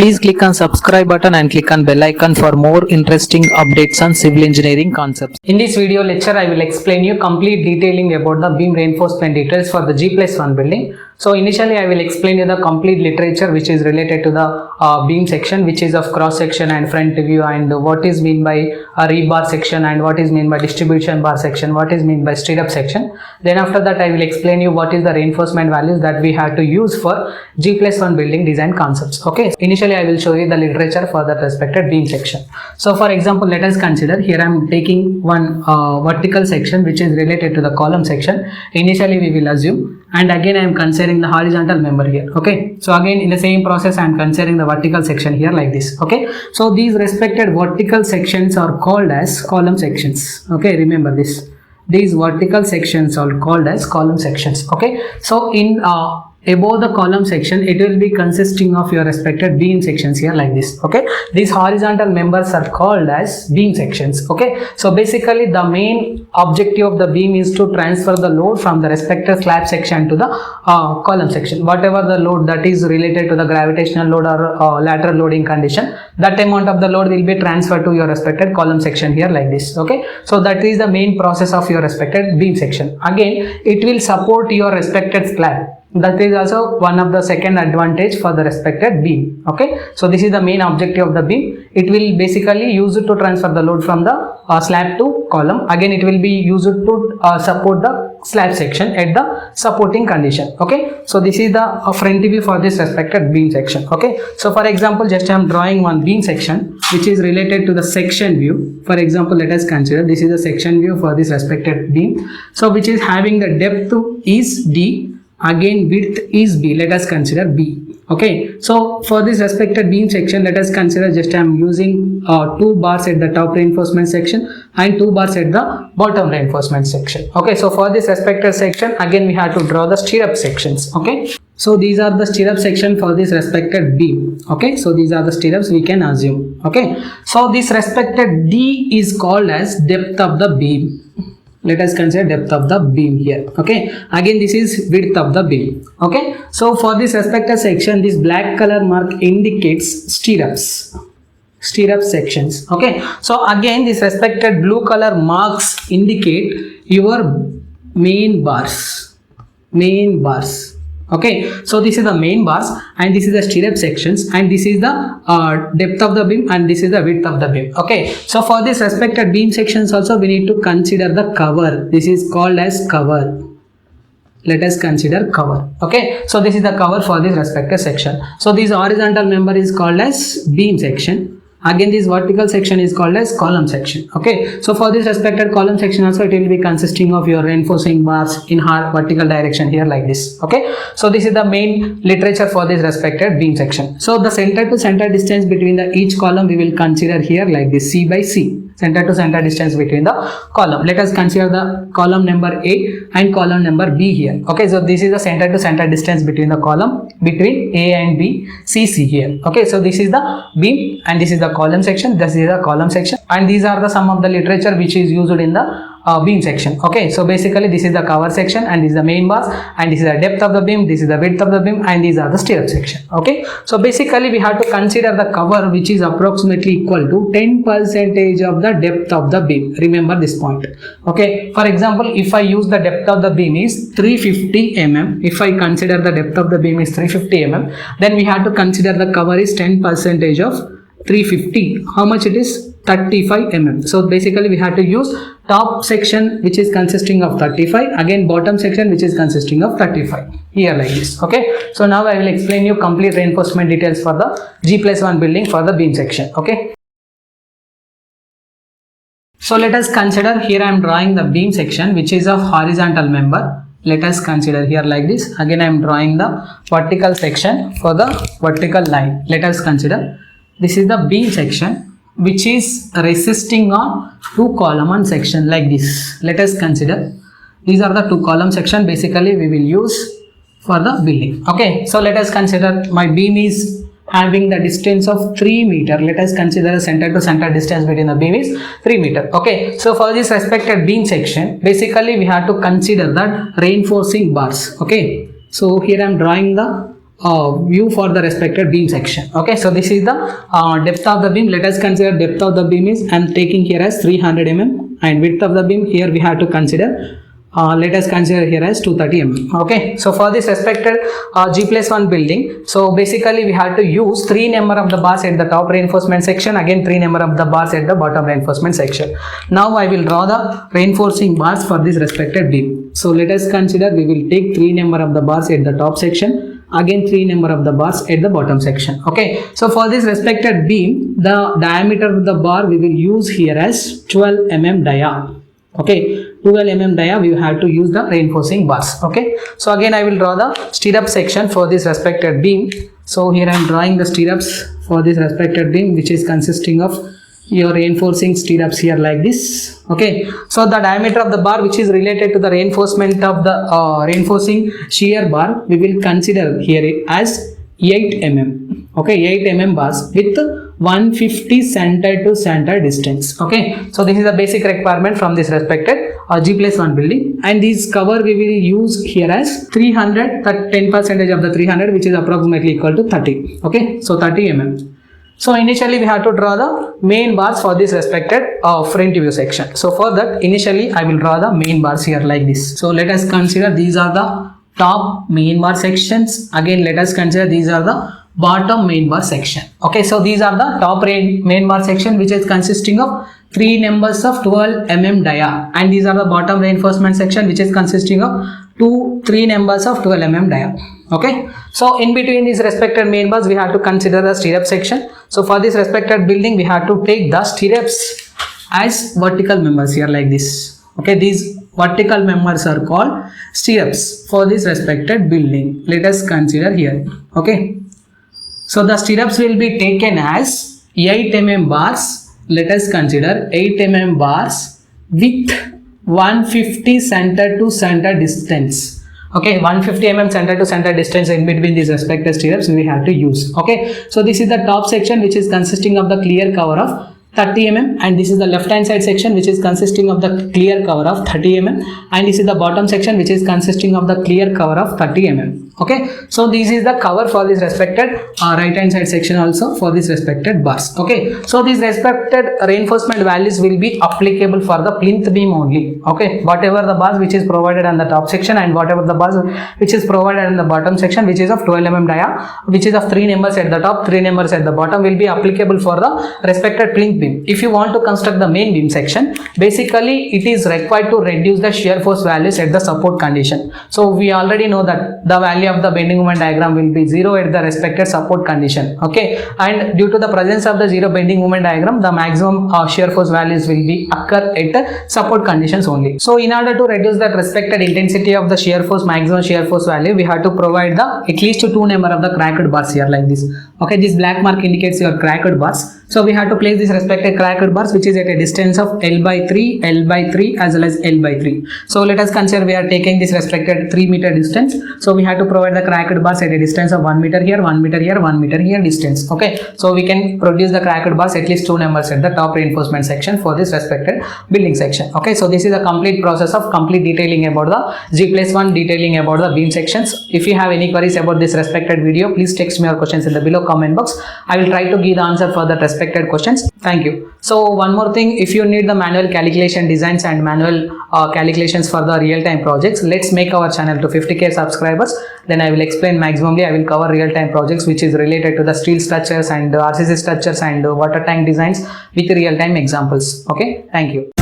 Please click on subscribe button and click on bell icon for more interesting updates on civil engineering concepts. In this video lecture, I will explain you complete detailing about the beam reinforcement details for the G+1 building. So initially I will explain you the complete literature which is related to the beam section, which is of cross section and front view, and what is mean by a rebar section and what is mean by distribution bar section, what is mean by stirrup section. Then after that I will explain you what is the reinforcement values that we have to use for G+1 building design concepts. Okay, initially I will show you the literature for that respected beam section. So for example, let us consider here I am taking one vertical section which is related to the column section. Initially we will assume, and again I am considering the horizontal member here. Okay, so again in the same process I am considering the vertical section here like this. Okay, so these respected vertical sections are called as column sections. Okay, remember this, these vertical sections are called as column sections. Okay, so in above the column section it will be consisting of your respected beam sections here like this. Okay, these horizontal members are called as beam sections. Okay, so basically the main objective of the beam is to transfer the load from the respective slab section to the column section. Whatever the load that is related to the gravitational load or lateral loading condition, that amount of the load will be transferred to your respected column section here like this. Okay, so that is the main process of your respected beam section. Again it will support your respected slab. That is also one of the second advantage for the respected beam. Okay, so this is the main objective of the beam. It will basically use it to transfer the load from the slab to column. Again it will be used to support the slab section at the supporting condition. Okay, so this is the front view for this respected beam section. Okay, so for example just I am drawing one beam section which is related to the section view. For example, let us consider this is the section view for this respected beam, so which is having the depth is D, again width is B. Let us consider B. Okay, so for this respected beam section, let us consider just I am using 2 bars at the top reinforcement section and 2 bars at the bottom reinforcement section. Okay, so for this respected section again we have to draw the stirrup sections. Okay, so these are the stirrup section for this respected beam. Okay, so these are the stirrups we can assume. Okay, so this respected D is called as depth of the beam. Let us consider depth of the beam here. Okay, again this is width of the beam. Okay, so for this respected section, this black color mark indicates stirrups sections. Okay, so again this respected blue color marks indicate your main bars. Okay, so this is the main bars and this is the stirrup sections, and this is the depth of the beam and this is the width of the beam. Okay, so for this respected beam sections also we need to consider the cover. This is called as cover. Let us consider cover. Okay, so this is the cover for this respected section. So this horizontal member is called as beam section. Again this vertical section is called as column section. Okay, so for this respected column section also it will be consisting of your reinforcing bars in vertical direction here like this. Okay, so this is the main literature for this respected beam section. So the center to center distance between the each column we will consider here like this, C by C, center to center distance between the column. Let us consider the column number A and column number B here. Okay, so this is the center to center distance between the column between A and B, CC here. Okay, so this is the beam and this is the column section, this is the column section, and these are the some of the literature which is used in the beam section. Okay, so basically this is the cover section and this is the main bars and this is the depth of the beam, this is the width of the beam, and these are the stirrup section. Okay, so basically we have to consider the cover which is approximately equal to 10% of the depth of the beam. Remember this point. Okay, for example, if I use the depth of the beam is 350 mm, if I consider the depth of the beam is 350 mm, then we have to consider the cover is 10% of 350. How much it is? 35 mm. So basically we have to use top section which is consisting of 35, again bottom section which is consisting of 35 here like this. Okay, so now I will explain you complete reinforcement details for the G+1 building for the beam section. Okay, so let us consider here I am drawing the beam section which is of horizontal member. Let us consider here like this. Again I am drawing the vertical section for the vertical line. Let us consider this is the beam section which is resisting on 2 column on section like this. Let us consider these are the 2 column section basically we will use for the building. Okay, so let us consider my beam is having the distance of 3 meter. Let us consider the center to center distance between the beam is 3 meter. Okay, so for this respected beam section basically we have to consider that reinforcing bars. Okay, so here I am drawing the view for the respected beam section. Okay, so this is the depth of the beam. Let us consider depth of the beam is, I am taking here as 300 mm, and width of the beam here we have to consider, let us consider here as 230 mm. Okay, so for this respected G+1 building, so basically we have to use 3 number of the bars at the top reinforcement section, again 3 number of the bars at the bottom reinforcement section. Now I will draw the reinforcing bars for this respected beam. So let us consider, we will take 3 number of the bars at the top section, again 3 number of the bars at the bottom section. Okay, so for this respected beam, the diameter of the bar we will use here as 12 mm dia. Okay, 12 mm dia we have to use the reinforcing bars. Okay, so again I will draw the stirrup section for this respected beam. So here I am drawing the stirrups for this respected beam, which is consisting of your reinforcing stirrups here like this. Okay, so the diameter of the bar which is related to the reinforcement of the reinforcing shear bar, we will consider here as 8 mm. Okay, 8 mm bars with 150 center to center distance. Okay, so this is the basic requirement from this respected G+1 building, and this cover we will use here as 300, 10% of the 300, which is approximately equal to 30. Okay, so 30 mm. So initially we have to draw the main bars for this respected front view section. So for that, initially I will draw the main bars here like this. So let us consider these are the top main bar sections. Again let us consider these are the bottom main bar section. Okay, so these are the top main bar section, which is consisting of 3 numbers of 12 mm dia, and these are the bottom reinforcement section, which is consisting of 3 numbers of 12 mm dia. Okay, so in between these respected main bars we have to consider the stirrup section. So for this respected building we have to take the stirrups as vertical members here like this. Okay, these vertical members are called stirrups for this respected building. Let us consider here. Okay, so the stirrups will be taken as 8 mm bars. Let us consider 8 mm bars with 150 center to center distance. Okay, 150 mm center to center distance in between these respective stirrups we have to use. Okay, so this is the top section, which is consisting of the clear cover of 30 mm, and this is the left hand side section, which is consisting of the clear cover of 30 mm, and this is the bottom section, which is consisting of the clear cover of 30 mm. Okay, so this is the cover for this respected right hand side section also for this respected bars. Okay, so these respected reinforcement values will be applicable for the plinth beam only. Okay, whatever the bars which is provided on the top section and whatever the bars which is provided in the bottom section, which is of 12 mm dia, which is of 3 numbers at the top, 3 numbers at the bottom, will be applicable for the respected plinth beam. If you want to construct the main beam section, basically it is required to reduce the shear force values at the support condition. So we already know that the value of the bending moment diagram will be 0 at the respected support condition. Okay, and due to the presence of the 0 bending moment diagram, the maximum shear force values will be occur at the support conditions only. So in order to reduce that respected intensity of the shear force, maximum shear force value, we have to provide the at least 2 number of the cracked bars here like this. Okay, this black mark indicates your cracked bars. So we have to place this respected cracked bars, which is at a distance of L by 3, L by 3 as well as L by 3. So let us consider we are taking this respected 3 meter distance. So we have to provide the cracked bars at a distance of 1 meter here, 1 meter here, 1 meter here distance. Okay, so we can produce the cracked bars at least 2 numbers at the top reinforcement section for this respected building section. Okay, so this is a complete process of complete detailing about the G+1 detailing about the beam sections. If you have any queries about this respected video, please text me your questions in the below comment box. I will try to give the answer for that respected questions. Thank you. So one more thing, if you need the manual calculation designs and manual calculations for the real-time projects, let's make our channel to 50k subscribers. Then I will explain maximally. I will cover real-time projects which is related to the steel structures and RCC structures and water tank designs with real-time examples. Okay, thank you.